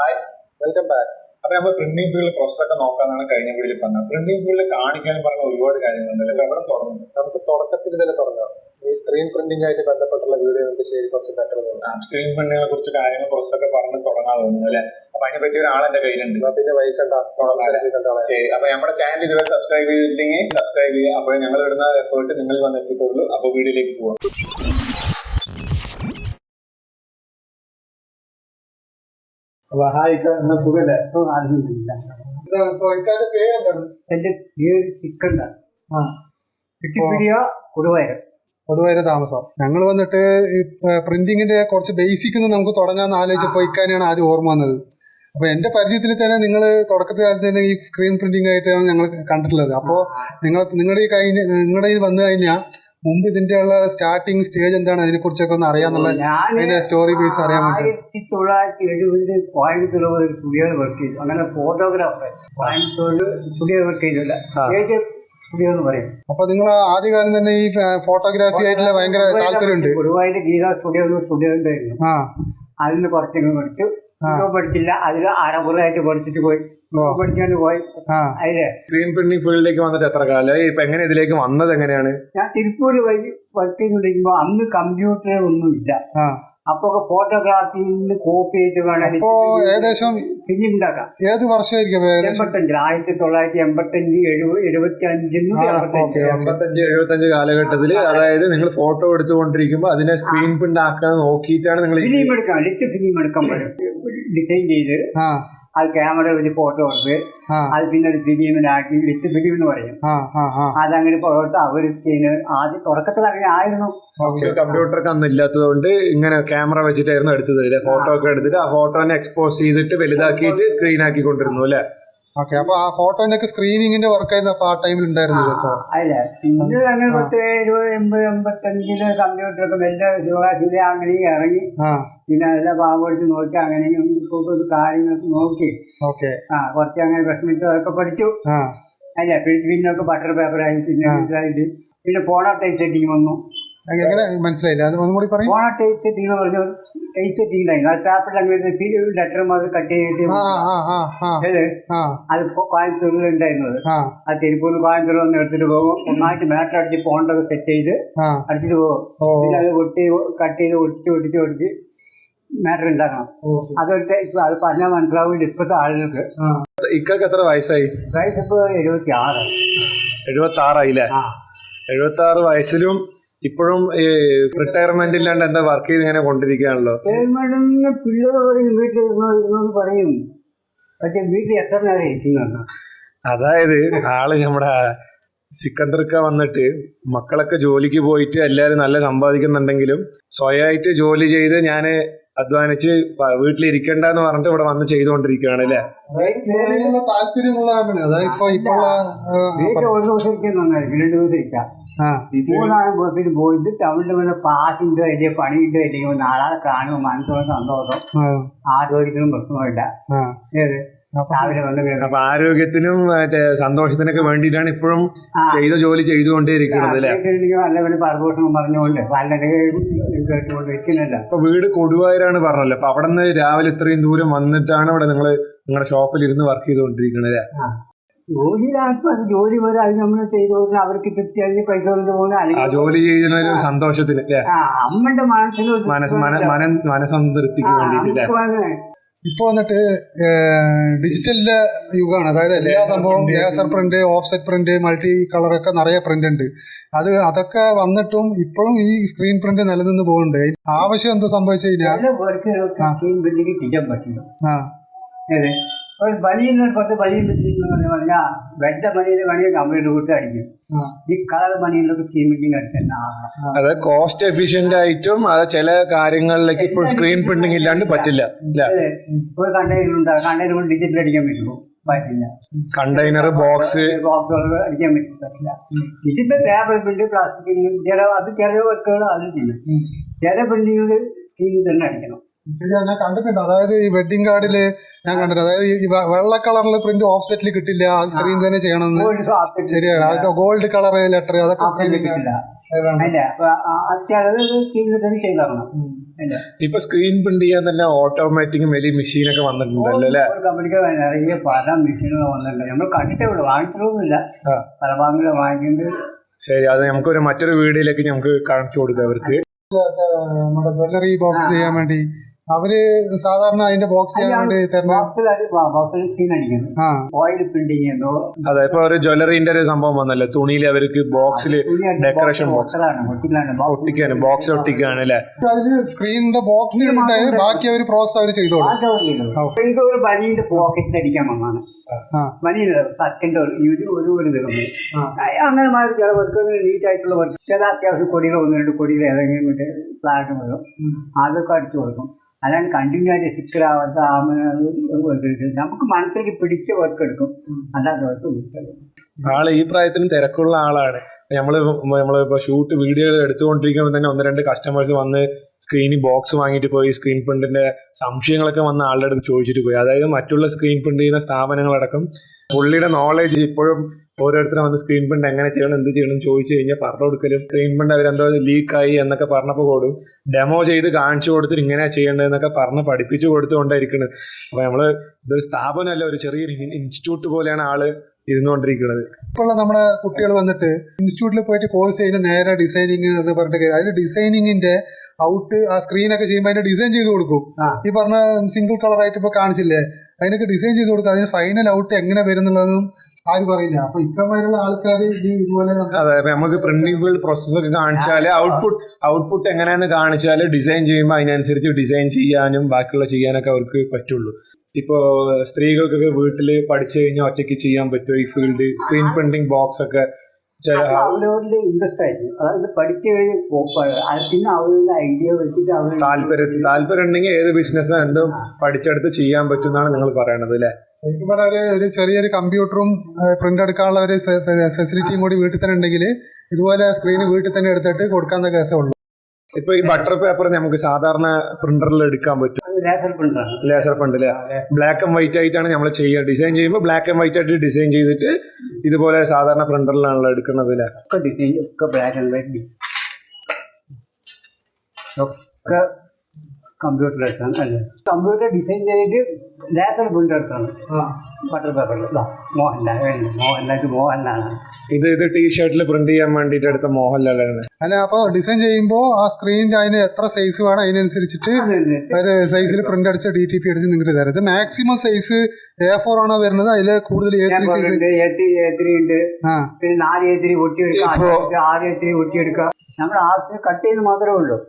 Hi, welcome back. അപ്പൊ നമ്മൾ printing field process ഒക്കെ നോക്കാന്നാണ് കഴിഞ്ഞ വീഡിയോയിൽ പറഞ്ഞത്. പ്രിന്റിംഗ് ഫീൽഡ് കാണിക്കാനും പറഞ്ഞ ഒരുപാട് കാര്യങ്ങളുണ്ടല്ലോ. അപ്പൊ എവിടെ തുടങ്ങും? നമുക്ക് തുടക്കത്തിൽ തന്നെ തുടങ്ങാം. ഈ സ്ക്രീൻ പ്രിന്റിംഗ് ആയിട്ട് ബന്ധപ്പെട്ടുള്ള വീഡിയോ നമുക്ക് ശരി കുറച്ച് ബെറ്റർ തോന്നുന്നു. സ്ക്രീൻ പ്രിന്റിങ്ങിനെ കുറിച്ച് കാര്യങ്ങൾ പ്രോസസ് ഒക്കെ പറഞ്ഞ് തുടങ്ങാൻ തോന്നുന്നു അല്ലെ? അപ്പൊ അതിനെ പറ്റിയ ഒരാൾ എന്റെ കയ്യിലുണ്ട്. പിന്നെ വൈകണ്ട ശരി. അപ്പൊ നമ്മുടെ ചാനൽ ഇതുവരെ സബ്സ്ക്രൈബ് ചെയ്തില്ലെങ്കിൽ സബ്സ്ക്രൈബ് ചെയ്യുക. അപ്പോൾ ഞങ്ങൾ ഇടുന്ന എഫേർട്ട് നിങ്ങൾ വന്ന് എത്തിക്കൊള്ളൂ. അപ്പൊ വീഡിയോയിലേക്ക് പോവാം. സുഖല്ലേ? എന്റെ പേര് സിക്കണ്ടർ കൊടുവായൂര് താമസം. ഞങ്ങൾ വന്നിട്ട് പ്രിന്റിങ്ങിന്റെ കുറച്ച് ബേസിക് നമുക്ക് തുടങ്ങാന്ന് ആലോചിച്ചപ്പോൾ ഇക്കാനെയാണ് ആദ്യം ഓർമ്മ വന്നത്. അപ്പൊ എന്റെ പരിചയത്തിൽ തന്നെ നിങ്ങൾ തുടക്കത്തിൽ കാലത്ത് തന്നെ ഈ സ്ക്രീൻ പ്രിന്റിംഗ് ആയിട്ടാണ് ഞങ്ങൾ കണ്ടിട്ടുള്ളത്. അപ്പോൾ നിങ്ങളുടെ ഈ വന്നു കഴിഞ്ഞാൽ മുമ്പ് ഇതിന്റെ ഉള്ള സ്റ്റാർട്ടിങ് സ്റ്റേജ് എന്താണ്, അതിനെ കുറിച്ചൊക്കെ ഒന്ന് അറിയാന്നുള്ള അതിന്റെ സ്റ്റോറി ബേസ് അറിയാൻ വേണ്ടി. 1970 കോയമ്പത്തൂർ ഒരു സ്റ്റുഡിയോ വർക്ക് ചെയ്തു. അങ്ങനെ ഫോട്ടോഗ്രാഫർ കോയമ്പത്തൂരിൽ സ്റ്റുഡിയോ വർക്ക് ചെയ്തില്ല, സ്റ്റുഡിയോ എന്ന് പറയും. അപ്പൊ നിങ്ങൾ ആദ്യകാലം തന്നെ ഈ ഫോട്ടോഗ്രാഫി ആയിട്ടുള്ള ഭയങ്കര താല്പര്യമുണ്ട്. ഗുരുവായൂർ ഗീത സ്റ്റുഡിയോ ഉണ്ടായിരുന്നു. അതിന് കുറച്ചൊക്കെ പഠിച്ചു. പഠിച്ചില്ല, അതിൽ അരപുറമായിട്ട് പഠിച്ചിട്ട് പോയി പഠിച്ചാണ്ട് പോയി. അതിലെ സ്ക്രീൻ പ്രിന്റിംഗ് ഫീൽഡിലേക്ക് വന്നിട്ട് എത്ര കാലം? ഇപ്പൊ എങ്ങനെ ഇതിലേക്ക് വന്നത് എങ്ങനെയാണ്? ഞാൻ തിരുപ്പൂർ വർക്ക് ചെയ്തുകൊണ്ടിരിക്കുമ്പോ അന്ന് കമ്പ്യൂട്ടർ ഒന്നും ഇല്ല. അപ്പൊ ഫോട്ടോഗ്രാഫിയിൽ കോപ്പി ചെയ്ത് വേണം ഏകദേശം ഫിലിം ഉണ്ടാക്കാം. ഏത് വർഷമായിരിക്കും? 1985 1975 കാലഘട്ടത്തിൽ, അതായത് നിങ്ങൾ ഫോട്ടോ എടുത്തുകൊണ്ടിരിക്കുമ്പോ അതിനെ സ്ക്രീൻ പ്രിന്റ് ആക്കാൻ നോക്കിയിട്ടാണ് നിങ്ങൾ ഫിലിം എടുക്കാം. ഫിലിം എടുക്കാൻ പറ്റും. ഡിസൈൻ ചെയ്ത് അത് ക്യാമറ വെച്ച് ഫോട്ടോ എടുത്ത് അത് പിന്നെ ഒരു ഫിലിമിനാക്കി ലിറ്റ് ഫിലിം എന്ന് പറയും. അതങ്ങനെ പുറത്ത് അവർ ആദ്യം തുടക്കത്തിൽ അങ്ങനെ ആയിരുന്നു. കമ്പ്യൂട്ടറൊക്കെ അന്ന് ഇല്ലാത്തത് കൊണ്ട് ഇങ്ങനെ ക്യാമറ വെച്ചിട്ടായിരുന്നു എടുത്തത്. ഫോട്ടോ ഒക്കെ എടുത്തിട്ട് ആ ഫോട്ടോനെ എക്സ്പോസ് ചെയ്തിട്ട് വലുതാക്കിയിട്ട് സ്ക്രീൻ ആക്കി കൊണ്ടിരുന്നു അല്ലെ? ഓക്കെ. അപ്പൊ ആ ഫോട്ടോന്റെ ഒക്കെ സ്ക്രീനിങ്ങിന്റെ വർക്ക് ആയിരുന്നു ആ ടൈമിൽ ഉണ്ടായിരുന്നത്. അല്ല, പിന്നെ അങ്ങനെ 1985 കമ്പ്യൂട്ടറൊക്കെ വലിയ ശിവകാശിയിലെ അങ്ങനെ ഇറങ്ങി. പിന്നെ അതെല്ലാം പാമ്പടിച്ച് നോക്കി അങ്ങനെ കാര്യങ്ങളൊക്കെ നോക്കി കുറച്ച് അങ്ങനെ വിഷമിച്ച് അതൊക്കെ പഠിച്ചു. അല്ല, പിന്നൊക്കെ ബട്ടർ പേപ്പറായി. പിന്നെ ഫോണോ ടൈപ്പ് സെറ്റിങ് വന്നു. മനസ്സിലായില്ല, അത് ഒന്നും കൂടി പറയും. ഫോണോ ടൈപ്പ് സെറ്റിംഗ് പറഞ്ഞു. ടൈപ്പ് സെറ്റിംഗ് ഉണ്ടായിരുന്നു. അത് പേപ്പറിൽ അങ്ങനെ ലെറ്റർ മാത്രം കട്ട് ചെയ്തിട്ട് അത് കോയമ്പത്തൂരിൽ ഉണ്ടായിരുന്നത്. അത് തിരുപ്പൂർ കോയമ്പത്തൂർ വന്ന് എടുത്തിട്ട് പോകും. ഒന്നായിട്ട് മാറ്റർ അടിച്ച് ഫോണിലൊക്കെ സെറ്റ് ചെയ്ത് അടിച്ചിട്ട് പോകും. പിന്നെ അത് കട്ട് ചെയ്ത് ഒട്ടിച്ച് മാറ്റർ ഉണ്ടാക്കണം. അതൊക്കെ അത് പറഞ്ഞാൽ മനസ്സിലാവില്ല ഇപ്പോഴത്തെ ആളുകൾക്ക്. ഇക്കൊക്കെ എത്ര വയസ്സായി? വയസ്സിപ്പോ 76. 76 76 വയസ്സിലും ഇപ്പോഴും റിട്ടയർമെന്റ് ഇല്ലാണ്ട് എന്താ വർക്ക് ചെയ്ത് ഇങ്ങനെ കൊണ്ടിരിക്കുകയാണല്ലോ. റിട്ടയർമെന്റ് പിള്ളേർ പറയും വീട്ടിലിരുന്നു പറയും. പക്ഷെ വീട്ടിൽ എത്ര നേരം ഇരിക്കുന്നുണ്ട്. അതായത് ആള് നമ്മുടെ സിക്കന്ദർ ഇക്ക വന്നിട്ട് മക്കളൊക്കെ ജോലിക്ക് പോയിട്ട് എല്ലാവരും നല്ല സമ്പാദിക്കുന്നുണ്ടെങ്കിലും സ്വയമായിട്ട് ജോലി ചെയ്ത് ഞാന് അധ്വാനിച്ച് വീട്ടിലിരിക്കണ്ടെന്ന് പറഞ്ഞിട്ട് ഇവിടെ വന്ന് ചെയ്തുകൊണ്ടിരിക്കുകയാണ് അല്ലേ? താല്പര്യമുള്ളതാണ്. അതായത് പോയിട്ട് ടൗണിൽ വല്ല പാസിന്റെ വലിയ പണിയുണ്ട് അല്ലെങ്കിൽ നാളെ കാണുമ്പോൾ മനസ്സിലുള്ള സന്തോഷം. ആരോഗ്യത്തിനും പ്രശ്നമില്ല. അപ്പൊ ആരോഗ്യത്തിനും മറ്റേ സന്തോഷത്തിനൊക്കെ വേണ്ടിയിട്ടാണ് ഇപ്പോഴും ചെയ്ത ജോലി ചെയ്തുകൊണ്ടേയിരിക്കുന്നത് അല്ലെ? നല്ല പരദോഷം പറഞ്ഞുകൊണ്ട് കേട്ടുകൊണ്ടിരിക്കുന്നില്ല. അപ്പൊ വീട് കൊടുവായൂരാണ് പറഞ്ഞല്ലോ. അപ്പൊ അവിടെ നിന്ന് രാവിലെ ഇത്രയും ദൂരം വന്നിട്ടാണ് ഇവിടെ നിങ്ങളുടെ ഷോപ്പിൽ ഇരുന്ന് വർക്ക് ചെയ്തുകൊണ്ടിരിക്കുന്നത് അല്ലേ? ജോലി പോലെ അത് നമ്മൾ ചെയ്തു കൊടുക്കുന്ന അവർക്ക് തൃപ്തി പൈസ കൊണ്ട് പോകുന്ന ജോലി ചെയ്യുന്ന ഒരു സന്തോഷത്തിന് അമ്മന്റെ മനസ്സംതൃപ്തിക്ക് വേണ്ടിട്ട്. ഇപ്പൊ വന്നിട്ട് ഡിജിറ്റലിന്റെ യുഗമാണ്. അതായത് എല്ലാ സംഭവം laser print, offset print, multi കളറൊക്കെ നിറയെ പ്രിന്റ് ഉണ്ട്. അതൊക്കെ വന്നിട്ടും ഇപ്പോഴും ഈ സ്ക്രീൻ പ്രിന്റ് നിലനിന്ന് പോകുന്നുണ്ട്. ആവശ്യം എന്താ സംഭവിച്ചു കഴിഞ്ഞാൽ കുറച്ച് ബനിയൻ പറഞ്ഞാൽ വെട്ട ബനിയിൽ വേണമെങ്കിൽ കമ്പ്യൂട്ടർ കൂട്ടി അടിക്കും. ഈ കളർ ബനിയനിലൊക്കെ സ്ക്രീൻ പ്രിന്റിംഗ് അടിച്ചാൽ അത് കോസ്റ്റ് എഫിഷ്യന്റ് ആയിട്ടും അത് ചില കാര്യങ്ങളിലേക്ക് ഇപ്പോൾ സ്ക്രീൻ പ്രിന്റിംഗ് ഇല്ലാണ്ട് പറ്റില്ല. ഒരു കണ്ടെയ്നർ ഉണ്ടാകും. കണ്ടെയ്നർ കൊണ്ട് ഡിജിറ്റൽ അടിക്കാൻ പറ്റുമോ? പറ്റില്ല. കണ്ടെയ്നർ, ബോക്സുകൾ അടിക്കാൻ പറ്റില്ല. ഡിജിറ്റൽ പേപ്പർ പ്രിന്റ്, പ്ലാസ്റ്റിക്, ചില വർക്കുകൾ അത് ചെയ്യും. ചില പ്രിന്റിംഗ് സ്ക്രീനിൽ തന്നെ അടിക്കണം. ശരിയാണ്, ഞാൻ കണ്ടിട്ടുണ്ട്. അതായത് ഈ വെഡിങ് കാർഡില് ഞാൻ കണ്ടിട്ടുണ്ട്. അതായത് ഈ വെള്ള കളറിൽ പ്രിന്റ് ഓഫ്സെറ്റിൽ കിട്ടില്ല, അത് സ്ക്രീൻ തന്നെ ചെയ്യണമെന്ന്. ശരിയാണ്, അതൊക്കെ ഗോൾഡ് കളർ ലെറ്റർ അതൊക്കെ അല്ല അത് സ്ക്രീനിൽ തന്നെ ചെയ്ത് തരണം. ഇപ്പൊ സ്ക്രീൻ പ്രിന്റ് ചെയ്യാൻ തന്നെ ഓട്ടോമാറ്റിക് വലിയ മെഷീനൊക്കെ വന്നിട്ടുണ്ടല്ലോ അല്ലെ? ഒരു കമ്പനിക്ക് നിറയെ പല മെഷീനുകൾ വന്നിട്ടുണ്ട്. നമ്മൾ കണ്ടിട്ടേ ഉള്ളൂ, വാങ്ങിച്ചിട്ടൊന്നുമില്ല. പല ഭാഗങ്ങളും വാങ്ങിക്കുന്നത്. ശരി, അത് നമുക്കൊരു മറ്റൊരു വീഡിയോയിലേക്ക് നമുക്ക് കാണിച്ചു കൊടുക്കാം. അവർക്ക് നമ്മുടെ ജ്വല്ലറി ബോക്സ് ചെയ്യാൻ വേണ്ടി അവര് സാധാരണ അതിന്റെ ബോക്സ് ചെയ്യാൻ വേണ്ടി ഓയിൽ പ്രിന്റിങ് എന്തോ. അതെ, ഇപ്പൊ ഒരു ജ്വല്ലറിന്റെ ഒരു സംഭവം വന്നല്ലേ, തുണിയിൽ അവർക്ക് ബോക്സിൽ ഡെക്കറേഷൻ ഒട്ടിക്കാണ്, ബോക്സ് ഒട്ടിക്കാണ് അല്ലെ? അതില് സ്ക്രീനിന്റെ ബോക്സിൽ ബാക്കി അവർ പ്രോസസ് അവർ ചെയ്തോളൂ. ഒരു ബനിയുടെ പോക്കറ്റിൽ അടിക്കാൻ വന്നാണ്, ബനിയുടെ സെക്കൻഡ് അങ്ങനെ മാറി ചില വർക്ക് നീറ്റ് ആയിട്ടുള്ള വർക്ക്, ചില അത്യാവശ്യം കൊടികൾ 1-2 കൊടികൾ ഏതെങ്കിലും മറ്റേ ഫ്ലാറ്റ് വരും, അതൊക്കെ അടിച്ചു കൊടുക്കും. അല്ലാണ്ട് കണ്ടിന്യൂ ആയിട്ട് സ്റ്റിക്കർ ആവാത്ത വർക്ക് എടുക്കും. നമുക്ക് മനസ്സിലേക്ക് പിടിച്ച വർക്ക് എടുക്കും, അല്ലാത്ത വർക്ക് ആള് ഈ പ്രായത്തിലും തിരക്കുള്ള ആളാണ്. നമ്മളിപ്പോ ഷൂട്ട് വീഡിയോ എടുത്തുകൊണ്ടിരിക്കുമ്പോൾ തന്നെ 1-2 കസ്റ്റമേഴ്സ് വന്ന് സ്ക്രീനിൽ ബോക്സ് വാങ്ങിയിട്ട് പോയി, സ്ക്രീൻ പ്രിന്റിന്റെ സംശയങ്ങളൊക്കെ വന്ന് ആളുടെ അടുത്ത് ചോദിച്ചിട്ട് പോയി. അതായത് മറ്റുള്ള സ്ക്രീൻ പ്രിന്റ് ചെയ്യുന്ന സ്ഥാപനങ്ങളടക്കം പുള്ളിയുടെ നോളേജ് ഇപ്പോഴും ഓരോരുത്തരും വന്ന് സ്ക്രീൻ പ്രിന്റ് എങ്ങനെ ചെയ്യണം, എന്ത് ചെയ്യണം ചോദിച്ചു കഴിഞ്ഞാൽ പറഞ്ഞു കൊടുക്കലും, സ്ക്രീൻ പ്രിന്റ് അവരെന്തോ ലീക്കായി എന്നൊക്കെ പറഞ്ഞപ്പോൾ കൂടും ഡെമോ ചെയ്ത് കാണിച്ചു കൊടുത്തിട്ട് ഇങ്ങനെയാ ചെയ്യേണ്ടതെന്നൊക്കെ പറഞ്ഞ് പഠിപ്പിച്ചു കൊടുത്തുകൊണ്ടായിരിക്കുന്നത്. അപ്പൊ നമ്മള് ഇതൊരു സ്ഥാപനമല്ല, ഒരു ചെറിയൊരു ഇൻസ്റ്റിറ്റ്യൂട്ട് പോലെയാണ് ആള് ഇരുന്നുകൊണ്ടിരിക്കുന്നത്. ഇപ്പോൾ നമ്മുടെ കുട്ടികൾ വന്നിട്ട് ഇൻസ്റ്റിറ്റ്യൂട്ടിൽ പോയിട്ട് കോഴ്സ് ചെയ്യുന്ന നേരെ ഡിസൈനിങ് എന്ന് പറഞ്ഞിട്ട് അതിൽ ഡിസൈനിങ്ങിന്റെ ഔട്ട് ആ സ്ക്രീനൊക്കെ ചെയ്യുമ്പോൾ അതിന്റെ ഡിസൈൻ ചെയ്ത് കൊടുക്കും. ഈ പറഞ്ഞ സിംഗിൾ കളർ ആയിട്ട് ഇപ്പൊ കാണിച്ചില്ലേ, അതിനൊക്കെ ഡിസൈൻ ചെയ്ത് കൊടുക്കും. അതിന് ഫൈനൽ ഔട്ട് എങ്ങനെ വരുന്നുള്ളതൊന്നും ആരും പറയില്ല. അപ്പൊ ഇക്കമാരുള്ള ആൾക്കാർ ഇതുപോലെ അതെ, നമുക്ക് പ്രിന്റിംഗ് പ്രോസസ് ഒക്കെ കാണിച്ചാല് ഔട്ട്പുട്ട് എങ്ങനെയാന്ന് കാണിച്ചാല് ഡിസൈൻ ചെയ്യുമ്പോൾ അതിനനുസരിച്ച് ഡിസൈൻ ചെയ്യാനും ബാക്കിയുള്ള ചെയ്യാനൊക്കെ അവർക്ക് പറ്റുള്ളൂ. ഇപ്പോ സ്ത്രീകൾക്കൊക്കെ വീട്ടില് പഠിച്ചു കഴിഞ്ഞാൽ ഒറ്റയ്ക്ക് ചെയ്യാൻ പറ്റുമോ ഈ ഫീൽഡ്? സ്ക്രീൻ പ്രിന്റിംഗ് ബോക്സ് ഒക്കെ അവരവരുടെ ഇൻട്രസ്റ്റ് ആയിരിക്കും. അതായത് പഠിച്ചു കഴിഞ്ഞ് പിന്നെ അവരുടെ ഐഡിയ വെച്ചിട്ട് താല്പര്യം ഉണ്ടെങ്കിൽ ഏത് ബിസിനസ് എന്തും പഠിച്ചെടുത്ത് ചെയ്യാൻ പറ്റും എന്നാണ് നിങ്ങൾ പറയണത് അല്ലെ? ശരിക്കും പറഞ്ഞാൽ ഒരു ചെറിയൊരു കമ്പ്യൂട്ടറും പ്രിന്റ് എടുക്കാനുള്ള ഒരു ഫെസിലിറ്റിയും കൂടി വീട്ടിൽ തന്നെ ഉണ്ടെങ്കിൽ ഇതുപോലെ സ്ക്രീന് വീട്ടിൽ തന്നെ എടുത്തിട്ട് കൊടുക്കാവുന്ന കേസേ ഉള്ളൂ. ഇപ്പൊ ഈ ബട്ടർ പേപ്പർ നമുക്ക് സാധാരണ പ്രിന്ററിൽ എടുക്കാൻ പറ്റും. ലേസർ പ്രിന്റ് അല്ലേ? ബ്ലാക്ക് ആൻഡ് വൈറ്റ് ആയിട്ടാണ് നമ്മൾ ചെയ്യുക. ഡിസൈൻ ചെയ്യുമ്പോൾ ബ്ലാക്ക് ആൻഡ് വൈറ്റ് ആയിട്ട് ഡിസൈൻ ചെയ്തിട്ട് ഇതുപോലെ സാധാരണ പ്രിന്ററിലാണല്ലോ എടുക്കുന്നത് അല്ലേ? കമ്പ്യൂട്ടർ എടുത്താണ് അല്ലേ? കമ്പ്യൂട്ടർ ഡിസൈൻ ചെയ്തിട്ട് ലേസർ പ്രിന്റ് എടുത്താണ് ബട്ടർ പേപ്പറിൽ. മോഹൻലാലാണ് ഇത് ടീഷർട്ടിൽ പ്രിന്റ് ചെയ്യാൻ വേണ്ടിട്ട് എടുത്ത മോഹൻലാലാണ് അല്ല. അപ്പൊ ഡിസൈൻ ചെയ്യുമ്പോൾ ആ സ്ക്രീനിൽ അതിന് എത്ര സൈസ് വേണം അതിനനുസരിച്ചിട്ട് ഒരു സൈസിൽ പ്രിന്റ് അടിച്ച DTP അടിച്ച് നിങ്ങൾക്ക് തരാം. ഇത് മാക്സിമം സൈസ് A4 ആണോ വരുന്നത്? അതില് കൂടുതൽ A3 സൈസ് ഉണ്ട്, A3 ഉണ്ട്, പിന്നെ 4 A3 ഒട്ടിയെടുക്കാം, 6 A3 ഒട്ടിയെടുക്കാം. നമ്മൾ ആദ്യം കട്ട് ചെയ്ത് മാത്രമേ ഉള്ളൂ,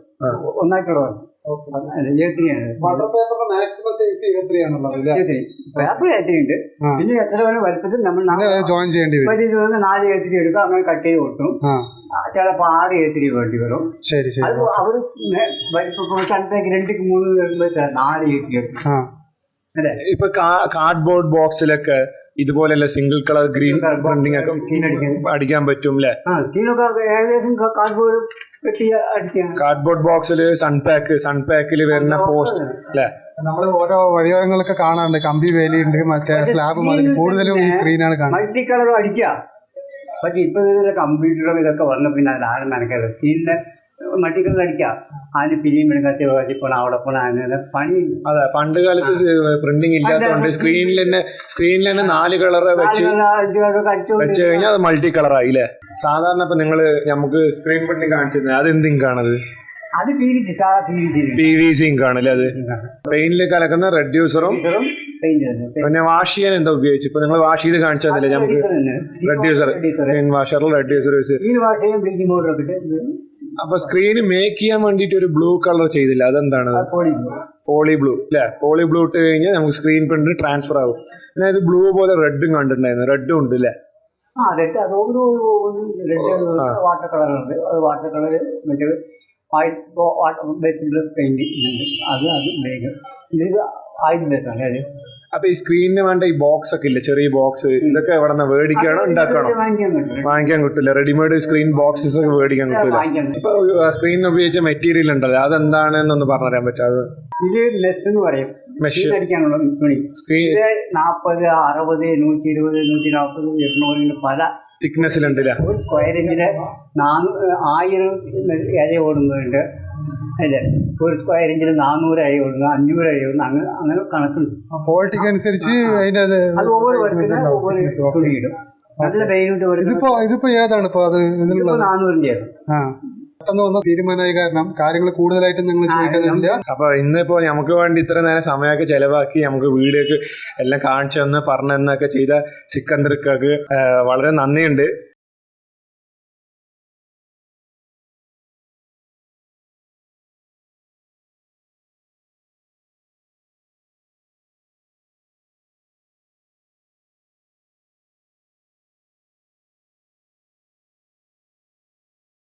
ഒന്നായിട്ടുള്ളത്. പേപ്പർ A3 ഉണ്ട്. പിന്നെ എത്ര വേണം വലുപ്പത്തിൽ നമ്മൾ ജോയിൻ ചെയ്യേണ്ടി വരും. 4 A3 എടുക്കുക, അങ്ങനെ കട്ട് ചെയ്ത് കൊടുക്കും. ചിലപ്പോൾ 6 A3 വേണ്ടി വരും. അത് അവർ വലിപ്പം 2-3 4 A3 എടുക്കും അല്ലേ? ഇപ്പൊ കാർഡ്ബോർഡ് ബോക്സിലൊക്കെ ഇതുപോലെയല്ല സിംഗിൾ കളർ ഗ്രീൻ പ്രിന്റിംഗ് ഒക്കെ അടിക്കാൻ പറ്റും അല്ലേ? ഏകദേശം കാർഡ്ബോർഡ് ബോക്സിൽ സൺപാക്കിൽ വരുന്ന പോസ്റ്റ് അല്ലേ? നമ്മൾ ഓരോ വഴിയോരങ്ങളൊക്കെ കാണാറുണ്ട്, കമ്പി വേലിയുണ്ട്, മറ്റേ സ്ലാബ് മാതിരി. കൂടുതലും ഈ സ്ക്രീനാണ് കാണുന്നത്. മൾട്ടി കളറും അടിക്കാം. പക്ഷെ ഇപ്പൊ കമ്പ്യൂട്ടറും ഇതൊക്കെ വന്ന പിന്നെ അതിൽ ആരും നനക്കരുത്. സ്ക്രീനിന്റെ മൾട്ടി കളർ അടിക്കാം, അതിന് പിരിയും കത്തി പോണ അവിടെ പോണ പണി. അതെ, പണ്ട് കാലത്ത് പ്രിന്റിംഗ് ഇല്ലാത്തതുകൊണ്ട് സ്ക്രീനിൽ തന്നെ 4 കളർ വെച്ച് കഴിഞ്ഞാൽ അത് മൾട്ടി കളർ ആയില്ലേ? സാധാരണ ഇപ്പൊ നിങ്ങള് നമുക്ക് സ്ക്രീൻ പ്രിന്റിംഗ് കാണിച്ചിരുന്നത് അത് എന്ത് ഇങ്കാണത്? അത് PVC ഇങ്കാണല്ലേ? അത് പെയിന്റിൽ കലക്കുന്ന റെഡ്യൂസറും പിന്നെ വാഷ് ചെയ്യാൻ എന്താ ഉപയോഗിച്ചു? ഇപ്പൊ നിങ്ങൾ വാഷ് ചെയ്ത് കാണിച്ചതല്ലേ നമുക്ക്? റെഡ്യൂസർ റെഡ്യൂസർ വെച്ച്. അപ്പൊ സ്ക്രീന് മേക്ക് ചെയ്യാൻ വേണ്ടിട്ട് ഒരു ബ്ലൂ കളർ ചെയ്തില്ല, അതെന്താണ്? പോളി ബ്ലൂ അല്ലെ? പോളി ബ്ലൂ ഇട്ട് കഴിഞ്ഞാൽ നമുക്ക് സ്ക്രീൻ പ്രിന്റ് ട്രാൻസ്ഫർ ആവും. പിന്നെ ഇത് ബ്ലൂ പോലെ റെഡും കണ്ടിട്ടുണ്ടായിരുന്നു, റെഡും ഉണ്ട് അല്ലേ? വാട്ടർ കളർ ഉണ്ട്. വാട്ടർ കളർ മറ്റേ പെയിന്റ് അത് ഇത് ആയിരം ബേസാണ്. അപ്പൊ ഈ സ്ക്രീനിന് വേണ്ട ഈ ബോക്സ് ഒക്കെ ഇല്ലേ, ചെറിയ ബോക്സ്, ഇതൊക്കെ എവിടെ നിന്ന് മേടിക്കണോ ഉണ്ടാക്കണോ? വാങ്ങിക്കാൻ കിട്ടില്ല. റെഡിമെയ്ഡ് സ്ക്രീൻ ബോക്സസ് ഒക്കെ മേടിക്കാൻ കിട്ടില്ല. ഇപ്പൊ സ്ക്രീനിന് ഉപയോഗിച്ച മെറ്റീരിയൽ ഉണ്ടല്ലോ, അതെന്താണെന്നൊന്ന് പറഞ്ഞുതരാൻ പറ്റാതെ? ഇത് മെഷ് എന്ന് പറയും. മെഷ് അടിക്കാനുള്ള തുണി. 40, 60, 120, 140, 200 പല തിക്നെസ്സിലുണ്ടല്ലേ? ഒരു സ്ക്വയർ ഇഞ്ചിന് 1000 ഇഴ ഓടുന്നുണ്ട് അല്ലേ? ഒരു സ്ക്വയർ ഇഞ്ചിന് 400 ഇഴ ഓടുന്നു, 500 ഇഴ ഓടുന്നു, അങ്ങനെ കണക്കുണ്ട്. ക്വാളിറ്റിക്ക് അനുസരിച്ച് അതിന്റെ അത് ഒവ്വൊരു വർക്കിന് ഒവ്വൊരു തുണിയിടും. നല്ല വെയിലുണ്ട്. ഇതിപ്പോ ഏതാണ് ഇപ്പൊ അത്? 400 പെട്ടെന്ന് വന്ന തീരുമാനമായ കാരണം കാര്യങ്ങൾ കൂടുതലായിട്ട് നിങ്ങൾ ചോദിക്കുന്നില്ല. അപ്പൊ ഇന്നിപ്പോ നമുക്ക് വേണ്ടി ഇത്ര നേരം സമയമൊക്കെ ചെലവാക്കി നമുക്ക് വീഡിയോക്ക് എല്ലാം കാണിച്ചു തന്ന് പറഞ്ഞെന്നൊക്കെ ചെയ്ത സിക്കന്ദർ ഇക്കക്ക് വളരെ നന്ദിയുണ്ട്.